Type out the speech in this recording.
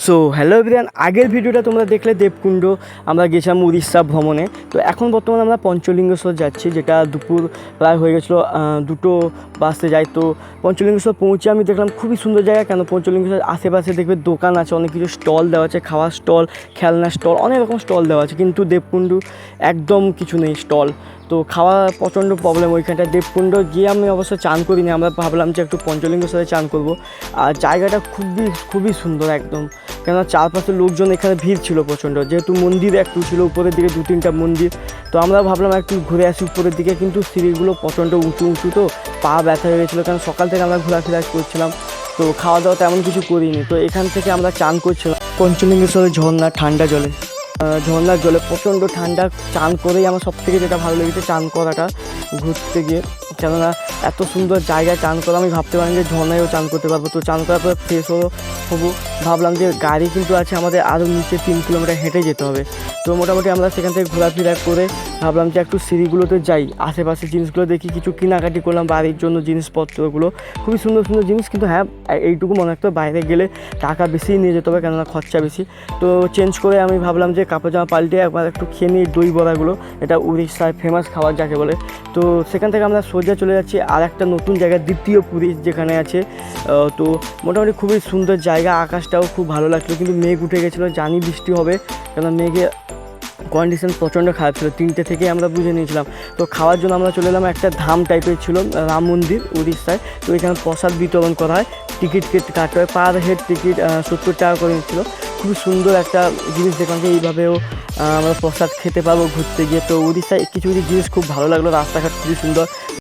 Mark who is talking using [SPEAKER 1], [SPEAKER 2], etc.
[SPEAKER 1] So hello everyone, আগের ভিডিওটা তোমরা দেখলে দেবকুণ্ড আমরা গেছিলাম উড়িষ্যা ভ্রমণে। তো এখন বর্তমানে আমরা পঞ্চলিঙ্গেশ্বর যাচ্ছি, যেটা দুপুর প্রায় হয়ে গেছিলো, দুটো বাসতে যাই। তো পঞ্চলিঙ্গেশ্বর পৌঁছে আমি দেখলাম খুবই সুন্দর জায়গা। কেন পঞ্চলিঙ্গেশ্বর আশেপাশে দেখবে দোকান আছে, অনেক কিছু স্টল দেওয়া আছে, খাওয়ার স্টল, খেলনার স্টল, অনেক রকম স্টল দেওয়া আছে। কিন্তু দেবকুণ্ড একদম কিছু নেই স্টল। তো খাওয়া প্রচণ্ড প্রবলেম ওইখানটায়। দেবকুণ্ড গিয়ে আমি অবশ্য চান করিনি, আমরা ভাবলাম যে একটু পঞ্চলিঙ্গেশ্বরে চান করবো। আর জায়গাটা খুবই সুন্দর একদম, কেননা চারপাশে লোকজন, এখানে ভিড় ছিল প্রচণ্ড, যেহেতু মন্দির একটু ছিল উপরের দিকে, 2-3টা মন্দির। তো আমরা ভাবলাম একটু ঘুরে আসি উপরের দিকে, কিন্তু সিঁড়িগুলো প্রচণ্ড উঁচু উঁচু, তো পা ব্যথা হয়ে গেছিলো, কারণ সকাল থেকে আমরা ঘোরাফেরা করছিলাম। তো খাওয়া দাওয়া তেমন কিছু করিনি। তো এখান থেকে আমরা চান করছিলাম পঞ্চলিঙ্গেশ্বরের ঝর্ণা, ঠান্ডা জলে, ঝর্ণার জলে প্রচণ্ড ঠান্ডা। চান করেই আমার সবথেকে যেটা ভালো লেগেছে চান করাটা ঘুরতে গিয়ে, কেননা এত সুন্দর জায়গায় চান করা আমি ভাবতে পারিনি যে ঝর্ণায়ও চান করতে পারবো। তো চান করার পর ফ্রেশ হবো, ভাবলাম যে গাড়ি কিন্তু আছে আমাদের আরও নিচে 3 কিলোমিটার হেঁটে যেতে হবে। তো মোটামুটি আমরা সেখান থেকে ঘোরাফেরা করে ভাবলাম যে একটু সিঁড়িগুলোতে যাই, আশেপাশে জিনিসগুলো দেখি, কিছু কেনাকাটি করলাম বাড়ির জন্য জিনিসপত্রগুলো, খুবই সুন্দর সুন্দর জিনিস। কিন্তু হ্যাঁ, এইটুকু মনে রাখতে হবে বাইরে গেলে টাকা বেশি নিয়ে যেতে হবে, কেননা খরচা বেশি। তো চেঞ্জ করে আমি ভাবলাম যে কাপড় জামা পাল্টে একবার একটু খেয়ে নিই দই বড়াগুলো, এটা উড়িষ্যার ফেমাস খাবার যাকে বলে। তো সেখান থেকে আমরা সোজা চলে যাচ্ছি আর একটা নতুন জায়গা, দ্বিতীয় পুরী যেখানে আছে। তো মোটামুটি খুবই সুন্দর জায়গা, আকাশটাও খুব ভালো লাগছিলো, কিন্তু মেঘ উঠে গেছিলো, জানি বৃষ্টি হবে, কেন মেঘে কন্ডিশন প্রচণ্ড খারাপ ছিল। 3টে থেকে আমরা বুঝে নিয়েছিলাম। তো খাওয়ার জন্য আমরা চলে এলাম, একটা ধাম টাইপের ছিল, রাম মন্দির উড়িষ্যায়। তো এখানে প্রসাদ বিতরণ করা হয়, টিকিট কাটতে হয়, পার হেড টিকিট 70 টাকা করে নিচ্ছিলো। খুবই সুন্দর একটা জিনিস দেখলাম যে এইভাবেও আমরা প্রসাদ খেতে পারবো ঘুরতে গিয়ে। তো উড়িষ্যায় কিছু কিছু জিনিস খুব ভালো লাগলো, রাস্তাঘাট খুবই সুন্দর।